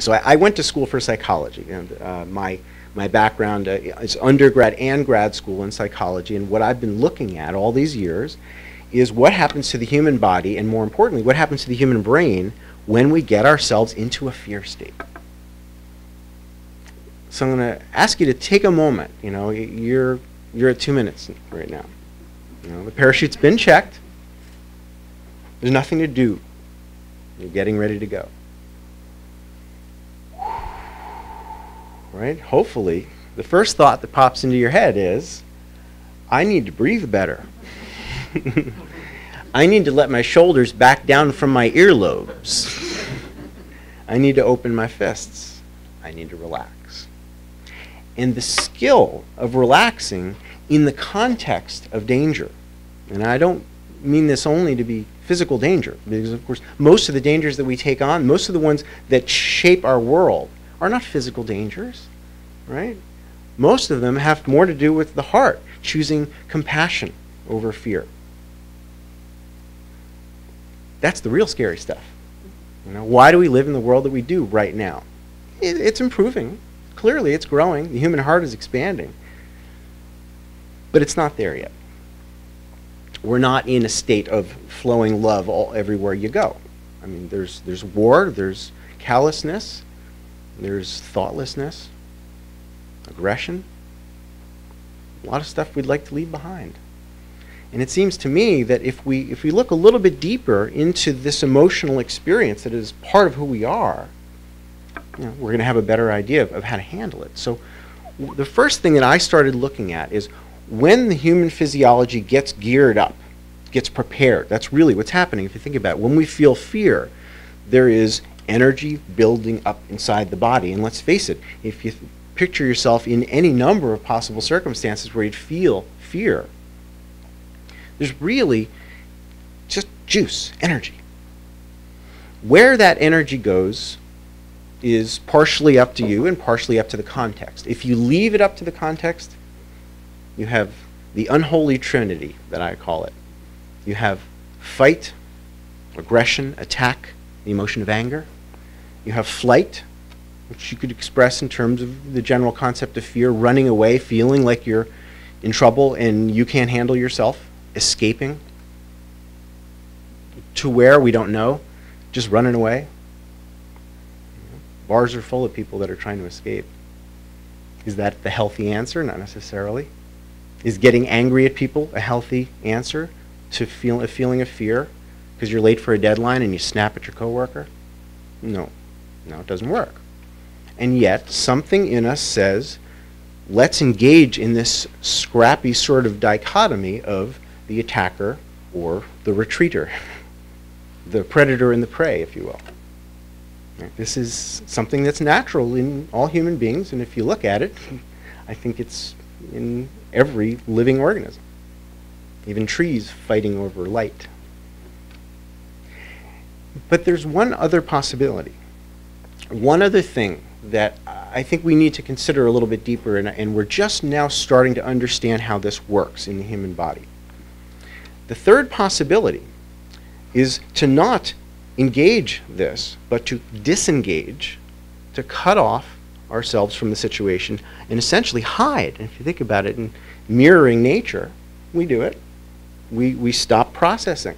So I went to school for psychology, and my background is undergrad and grad school in psychology, and what I've been looking at all these years is what happens to the human body, and more importantly, what happens to the human brain when we get ourselves into a fear state. So I'm going to ask you to take a moment. You know, you're at 2 minutes right now. You know, the parachute's been checked. There's nothing to do. You're getting ready to go. Right? Hopefully, the first thought that pops into your head is, I need to breathe better. I need to let my shoulders back down from my earlobes. I need to open my fists. I need to relax. And the skill of relaxing in the context of danger, and I don't mean this only to be physical danger, because of course most of the dangers that we take on, most of the ones that shape our world, are not physical dangers, right? Most of them have more to do with the heart, choosing compassion over fear. That's the real scary stuff. You know, why do we live in the world that we do right now? It's improving. Clearly, it's growing. The human heart is expanding. But it's not there yet. We're not in a state of flowing love everywhere you go. I mean, there's war, there's callousness, there's thoughtlessness, aggression, a lot of stuff we'd like to leave behind. And it seems to me that if we look a little bit deeper into this emotional experience that is part of who we are, you know, we're going to have a better idea of how to handle it. So the first thing that I started looking at is when the human physiology gets geared up, gets prepared. That's really what's happening if you think about it. When we feel fear, there is energy building up inside the body. And let's face it, if you picture yourself in any number of possible circumstances where you'd feel fear, there's really just juice, energy. Where that energy goes is partially up to you and partially up to the context. If you leave it up to the context, you have the unholy trinity, that I call it. You have fight, aggression, attack, the emotion of anger. You have flight, which you could express in terms of the general concept of fear, running away, feeling like you're in trouble and you can't handle yourself, escaping. To where, we don't know, just running away. Bars are full of people that are trying to escape. Is that the healthy answer? Not necessarily. Is getting angry at people a healthy answer to feel a feeling of fear because you're late for a deadline and you snap at your coworker? No. No, it doesn't work. And yet, something in us says, let's engage in this scrappy sort of dichotomy of the attacker or the retreater, the predator and the prey, if you will. This is something that's natural in all human beings, and if you look at it, I think it's in every living organism, even trees fighting over light. But there's one other possibility, one other thing that I think we need to consider a little bit deeper, and we're just now starting to understand how this works in the human body. The third possibility is to not engage this, but to disengage, to cut off ourselves from the situation and essentially hide. And if you think about it, in mirroring nature, we do it. We stop processing.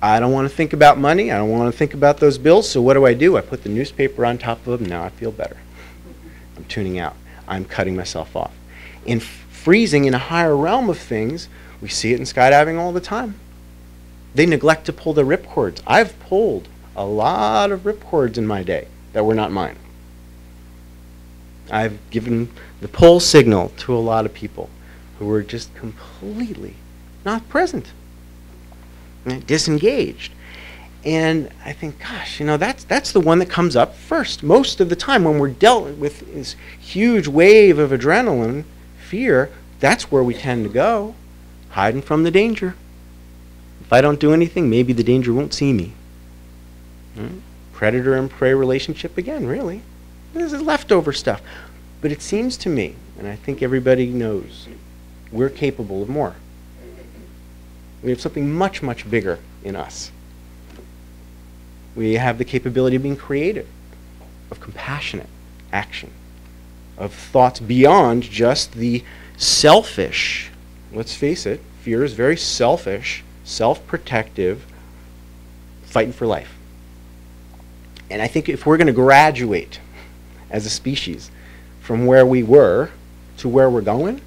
I don't want to think about money. I don't want to think about those bills. So what do? I put the newspaper on top of them. Now I feel better. I'm tuning out. I'm cutting myself off. In freezing in a higher realm of things, we see it in skydiving all the time. They neglect to pull the ripcords. I've pulled a lot of ripcords in my day that were not mine. I've given the pull signal to a lot of people who were just completely not present, disengaged. And I think, gosh, you know, that's the one that comes up first most of the time when we're dealt with this huge wave of adrenaline, fear. That's where we tend to go, hiding from the danger. If I don't do anything, maybe the danger won't see me. Predator and prey relationship again, really. This is leftover stuff. But it seems to me, and I think everybody knows, we're capable of more. We have something much, much bigger in us. We have the capability of being creative. of compassionate action, of thoughts beyond just the selfish. Let's face it, fear is very selfish, self-protective, fighting for life. And I think if we're going to graduate as a species from where we were to where we're going,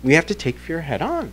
we have to take fear head on.